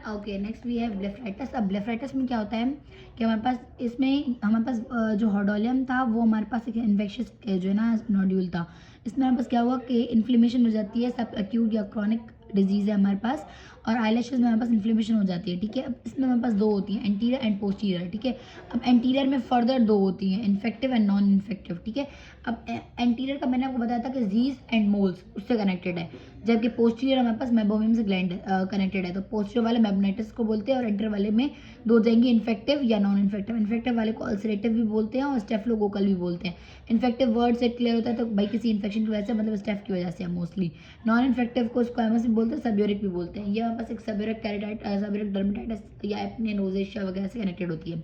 Okay, next we have blepharitis. अब blepharitis में क्या होता है कि हमारे पास जो हॉर्डोलियम था वो हमारे पास एक इन्फेक्शियस जो है ना नोड्यूल था। इसमें हमारे पास क्या हुआ कि इन्फ्लेमेशन हो जाती है, सब एक्यूट या क्रॉनिक डिजीज़ है हमारे पास, और आईलैशेस में हमारे पास इन्फ्लेमेशन हो जाती है। ठीक है, अब इसमें हमारे पास दो होती हैं, एंटीरियर एंड पोस्टीरियर। ठीक है, अब एंटीरियर में फर्दर दो होती हैं, इन्फेक्टिव एंड नॉन इन्फेक्टिव। ठीक है, अब एंटीरियर का मैंने आपको बताया था कि जीज एंड मोल्स उससे कनेक्टेड है, जबकि पोस्टीरियर हमारे पास मेबोमियम से ग्लैंड कनेक्टेड है। तो पोस्टीरियर वाले मेबनाइटिस को बोलते हैं और एंटीरियर वाले में दो जाएंगे, इन्फेक्टिव या नॉन इन्फेक्टिव। इन्फेक्टिव वाले को अल्सरेटिव भी बोलते हैं और स्टेफिलोकोकल भी बोलते हैं। इन्फेक्टिव वर्ड से क्लियर होता है तो भाई किसी इन्फेक्शन की वजह से, मतलब स्टेफ की वजह से मोस्टली। नॉन इन्फेक्टिव को स्क्वामस भी बोलते हैं, सबयूरिक भी बोलते हैं। ये हमारे पास एक सबयूरिक कैरेटाइटिस, सबयूरिक डर्मेटाइटिस या एपनी रोजेशिया वगैरह से कनेक्टेड होती है।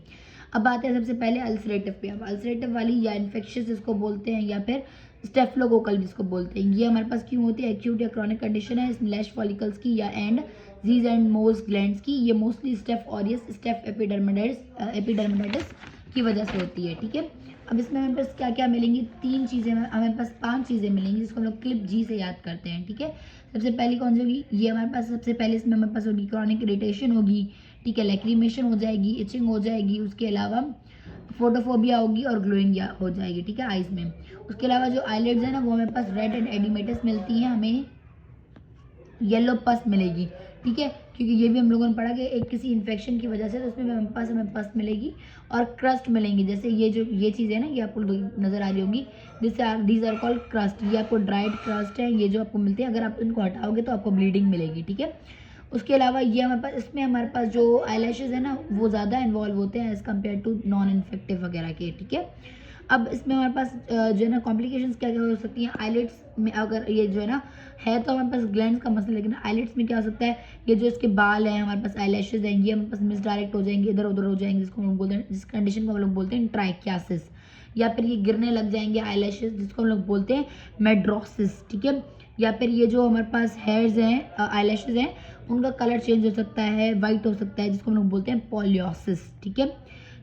अब आते हैं सबसे पहले अल्सरेटिव पे। अब अल्सरेटिव वाली या इन्फेक्शियस जिसको बोलते हैं या फिर स्टेफिलोकोकल जिसको बोलते हैं, ये हमारे पास क्यों होती है? एक्यूट या क्रॉनिक कंडीशन है इसमें लैश फॉलिकल्स की या and Gs and moles glands की। ये मोस्टली स्टेफ ऑरियस, स्टेफ एपिडर्मिडाइटिस की वजह से होती है। ठीक है, अब इसमें हमें पास क्या क्या मिलेंगी? तीन चीज़ें, हमें पास 5 चीज़ें मिलेंगी जिसको हम लोग क्लिप जी से याद करते हैं। ठीक है, सबसे पहली कौन सी होगी? ये हमारे पास सबसे पहले इसमें हमारे पास होगी क्रॉनिक इरिटेशन होगी। ठीक है, लैक्रीमेशन हो जाएगी, इचिंग हो जाएगी, उसके अलावा फोटोफोबिया होगी और ग्लोइंग हो जाएगी। ठीक है, आइज में। उसके अलावा जो आईलिड्स है ना वो हमें पास रेड एंड एडिमेटस मिलती हैं, हमें येलो पस मिलेगी। ठीक है, क्योंकि ये भी हम लोगों ने पढ़ा कि एक किसी इन्फेक्शन की वजह से, तो उसमें हमें पस मिलेगी और क्रस्ट मिलेंगी। जैसे ये चीज़ है ना, ये आपको नजर आ रही होगी, दीज आर कॉल्ड क्रस्ट। ये आपको ड्राइड क्रस्ट है, ये जो आपको मिलते हैं, अगर आप इनको हटाओगे तो आपको ब्लीडिंग मिलेगी। ठीक है, उसके अलावा ये हमारे पास जो आईलैशेस है ना वो ज़्यादा इन्वॉल्व होते हैं as compare to non infective वगैरह के। ठीक है, अब इसमें हमारे पास जो है ना कॉम्प्लिकेशंस क्या क्या हो सकती हैं आईलिड्स में। अगर ये जो है ना है तो हमारे पास ग्लैंड्स का मसला, लेकिन आईलिड्स में क्या हो सकता है? ये जो इसके बाल हैं, हमारे पास आईलैशेस हैं, ये हमारे पास मिसडायरेक्ट हो जाएंगे, इधर उधर हो जाएंगे, जिसको हम लोग बोलते हैं, जिस कंडीशन को हम लोग बोलते हैं ट्राइकियासिस। या फिर ये गिरने लग जाएंगे आईलैशेस, जिसको हम लोग बोलते हैं मेड्रोसिस। ठीक है, या फिर ये जो हमारे पास हेयर्स हैं, आईलैशेस हैं, उनका कलर चेंज हो सकता है, वाइट हो सकता है, जिसको हम लोग बोलते हैं पॉलियोसिस। ठीक है,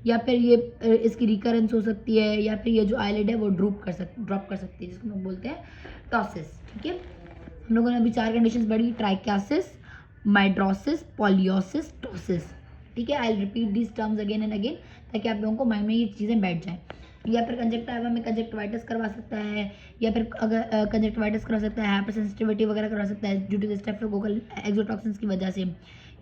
या फिर ये इसकी रिकरेंस हो सकती है, या फिर ये जो आईलिड है वो ड्रॉप कर सकती है, जिसको हम लोग बोलते हैं टॉसिस। ठीक है, हम लोगों ने अभी 4 कंडीशंस पढ़ी, ट्राइकियासिस, माइड्रोसिस, पॉलियोसिस, टॉसिस। ठीक है, I will repeat this terms again and again ताकि आप लोगों को माइंड में ये चीज़ें बैठ जाएं। या फिर कंजक्टिवा में कंजक्टिवाइटिस करवा सकता है, या फिर अगर कंजक्टिवाइटिस करवा सकता है, हाइपर सेंसिटिविटी वगैरह करवा सकता है ड्यू टू स्टेफिलोकोकल एक्सोटॉक्सिन्स की वजह से।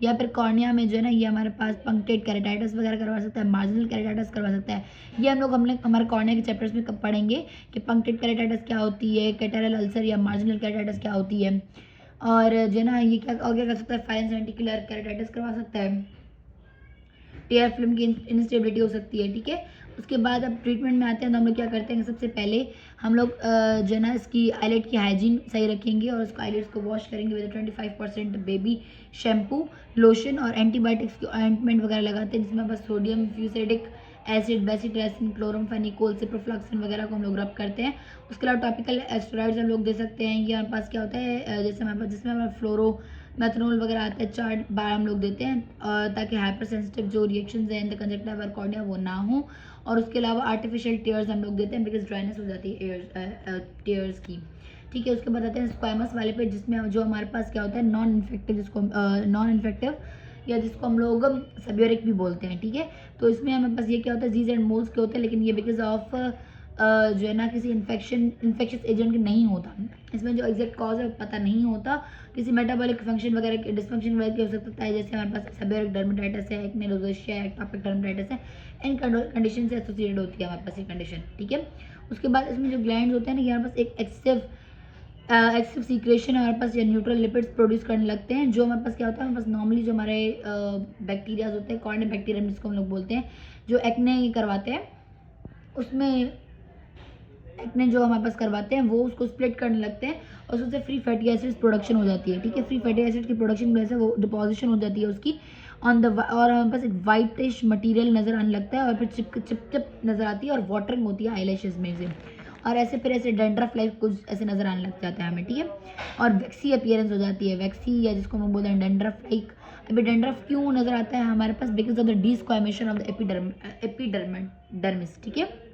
या फिर कॉर्निया में जो है ना ये हमारे पास पंक्टेड कैरेटाइटिस वगैरह करवा सकता है, मार्जिनल कैरेटाइटिस करवा सकता है। ये हम लोग हमारे कॉर्निया के चैप्टर्स में कब पढ़ेंगे कि पंक्टेड कैरेटाइटिस क्या होती है, कैटेरल अल्सर या मार्जिनल कैरेटाइटिस क्या होती है, और जो है ना ये क्या कर सकता है, फाइन सेंटिकुलर कैरेटाइटिस करवा सकता है, टीयर फिल्म की इंस्टेबिलिटी हो सकती है। ठीक है, उसके बाद अब ट्रीटमेंट में आते हैं तो हम लोग क्या करते हैं, सबसे पहले हम लोग जो है ना इसकी आईलेट की हाइजीन सही रखेंगे और उसको आईलेट्स को वॉश करेंगे विद 25% बेबी शैम्पू, लोशन और एंटीबायोटिक्स की ऑइंटमेंट वगैरह लगाते हैं, जिसमें बस sodium fusidic acid, bacitracin, chloramphenicol, ciprofloxacin वगैरह को हम लोग रब करते हैं। उसके अलावा टॉपिकल एस्टेरॉइड्स हम लोग दे सकते हैं। ये हमारे पास क्या होता है, जैसे हमारे पास जिसमें हमारा फ्लोरो मेथनॉल वगैरह आता है, 4 बार हम लोग देते हैं ताकि हाइपर सेंसिटिव जो रिएक्शंस हैं इन द कंजक्टिवा और कॉर्निया वो ना हो। और उसके अलावा आर्टिफिशियल टीयर्स हम लोग देते हैं बिकॉज ड्राइनेस हो जाती है टीयर्स की। ठीक है, उसके बाद आते हैं स्क्वामस वाले पे, जिसमें जो हमारे पास क्या होता है नॉन इन्फेक्टिव या जिसको हम लोग सबयूरिक भी बोलते हैं। ठीक है, तो इसमें हमारे पास ये क्या होता है, जीज एंड मोल्स के होते हैं, लेकिन ये बिकॉज ऑफ जो है ना किसी इन्फेक्शियस एजेंट नहीं होता। इसमें जो एग्जैक्ट कॉज है पता नहीं होता, किसी मेटाबॉलिक फंक्शन वगैरह के डिसफंक्शन वगैरह के हो सकता है, जैसे हमारे पास सेबेरिक डर्मेटाइटिस है, एक्ने रोजेशिया है, एटोपिक डर्मेटाइटिस है, इन कंडीशन से एसोसिएटेड होती है हमारे पास ये कंडीशन। ठीक है, उसके बाद इसमें जो ग्लैंड्स होते हैं ना, हमारे पास एक एक्सेसिव सीक्रेशन हमारे पास या न्यूट्रल लिपिड्स प्रोड्यूस करने लगते हैं, जो हमारे पास क्या होता है, हमारे पास नॉर्मली जो हमारे बैक्टीरियाज होते हैं, कॉर्निया बैक्टीरियम जिसको हम लोग बोलते हैं, जो एक्ने करवाते हैं, उसमें एक्ने जो हमारे पास करवाते हैं वो उसको स्प्लिट करने लगते हैं और उससे फ्री फैटी एसिड्स प्रोडक्शन हो जाती है। ठीक है, फ्री फैटी एसिड की प्रोडक्शन की वजह से वो डिपोजिशन हो जाती है उसकी ऑन द, और हमारे पास एक वाइटिश मटेरियल नजर आने लगता है और फिर चिप नजर आती है और वाटरिंग होती है आईलैशेस में से, और ऐसे डेंड्रफ लाइक कुछ ऐसे नजर आने लग जाता है हमें। ठीक है, और वैक्सी अपीयरेंस हो जाती है, वैक्सी या जिसको हम बोलते हैं डेंड्रफ लाइक। अभी डेंड्रफ क्यों नजर आता है हमारे पास? Because of the desquamation of the epidermis. ठीक है,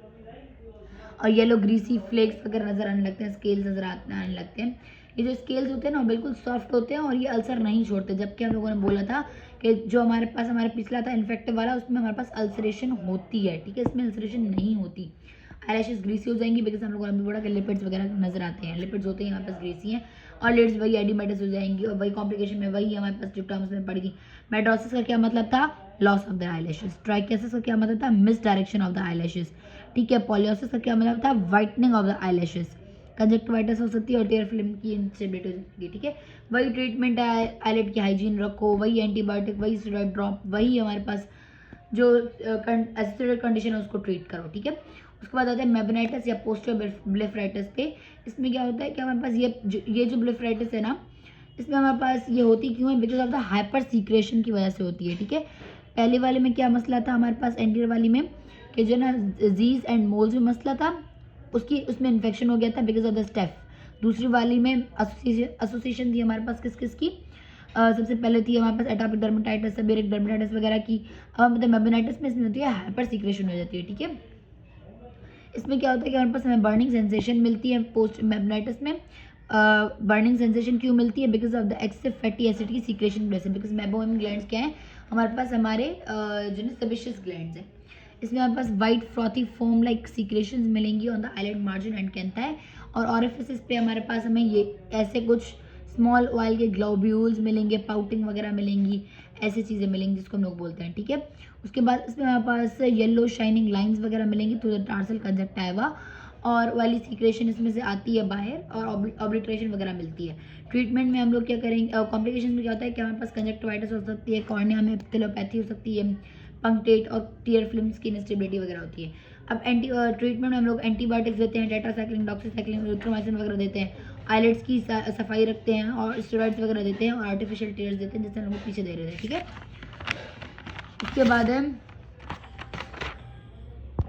और येलो ग्रीसी फ्लेक्स वगैरह नजर आने लगते हैं, स्केल्स नजर आने लगते हैं। ये जो स्केल्स होते हैं ना बिल्कुल सॉफ्ट होते हैं और ये अल्सर नहीं छोड़ते, जबकि हम लोगों ने बोला था कि जो हमारे पास हमारा पिछला था इन्फेक्टिव वाला उसमें हमारे पास अल्सरेशन होती है, ठीक है, इसमें अल्सरेशन नहीं होती। आईलैशेस ग्रीसी हो जाएंगी बिकॉज हम लोगों ने अभी बोला कि लिपिड्स वगैरह नजर आते हैं, लिपिड्स होते हैं हमारे पास ग्रीसी हैं, और लिड्स वही एडिमेटस हो जाएंगी और वही कॉम्प्लिकेशन में वही हमारे पास जो टर्म्स में पड़ी थी। मेड्रोसिस का क्या मतलब था? Loss of the eyelashes. Trichiasis का क्या मतलब था? Misdirection of the eyelashes, ठीक है। पॉलियोसिस का क्या मतलब था? Whitening of the eyelashes. Conjunctivitis हो सकती है और टेयर फिल्म की इंस्टेबिलिटी हो सकती है, ठीक है। वही ट्रीटमेंट है, आईलेट की हाइजीन रखो, वही एंटीबायोटिक, वही स्टेरॉइड ड्रॉप, वही हमारे पास जो एसिडिक कंडीशन है उसको ट्रीट करो, ठीक है। उसके बाद आता है मेबनाइटिस या पोस्टियर ब्लेफराइटिस पे। इसमें क्या होता है कि हमारे पास ये जो ब्लेफराइटिस है ना, इसमें हमारे पास ये होती क्यों है? Because of the hyper secretion की वजह से होती है, ठीक है। पहले वाले में क्या मसला था हमारे पास, एंटीरियर वाली में, कि जो ना जीज एंड मोल्स में मसला था, उसमें इन्फेक्शन हो गया था बिकॉज ऑफ द स्टेफ। दूसरी वाली में एसोसिएशन थी हमारे पास किस किस की? सबसे पहले थी हमारे पास एटॉपिक डर्मेटाइटिस, सेबेरिक डर्मेटाइटिस वगैरह की। अब मतलब मेबनाइटिस में इसमें होती है हाइपर सीक्रेशन हो जाती है, ठीक है। इसमें क्या होता है कि हमारे पास हमें बर्निंग सेंसेशन मिलती है पोस्ट मेबनाइटिस में। बर्निंग सेंसेशन क्यों मिलती है? Because of the excessive fatty acid की सीक्रेशन की वजह से। बिकॉज मेबोइम ग्लैंड्स क्या है हमारे पास? हमारे जो ना सेबेशियस ग्लैंड्स हैं। इसमें हमारे पास white frothy foam like secretions मिलेंगी on the eyelid margin and canthi, और ऑरिफिसेस पे हमारे पास हमें ये ऐसे कुछ स्मॉल ऑयल के ग्लोब्यूल्स मिलेंगे, पाउटिंग वगैरह मिलेंगी, ऐसी चीज़ें मिलेंगी जिसको हम लोग बोलते हैं, ठीक है। उसके बाद इसमें हमारे पास येलो शाइनिंग लाइंस वगैरह मिलेंगी थ्रू द टार्सल कंजक्टिवा, और वाली सीक्रेशन इसमें से आती है बाहर, और ऑब्लिटरेशन वगैरह मिलती है। ट्रीटमेंट में हम लोग क्या करेंगे? कॉम्प्लिकेशन में क्या होता है कि हमारे पास कंजक्टिवाइटिस हो सकती है, कॉर्निया में टेलोपैथी हो सकती है, पंक्टेट और टीयर फिल्म की इंस्टेबिलिटी वगैरह होती है। अब ट्रीटमेंट में हम लोग एंटीबायोटिक्स देते हैं, टेट्रासाइक्लिन, डॉक्सीसाइक्लिन, एरिथ्रोमाइसिन वगैरह देते हैं, आईलेट्स की सफाई रखते हैं, और स्टेरॉइड्स वगैरह देते हैं, और आर्टिफिशियल टीयर्स देते हैं जैसे हम लोग पीछे दे रहे थे, ठीक है। उसके बाद है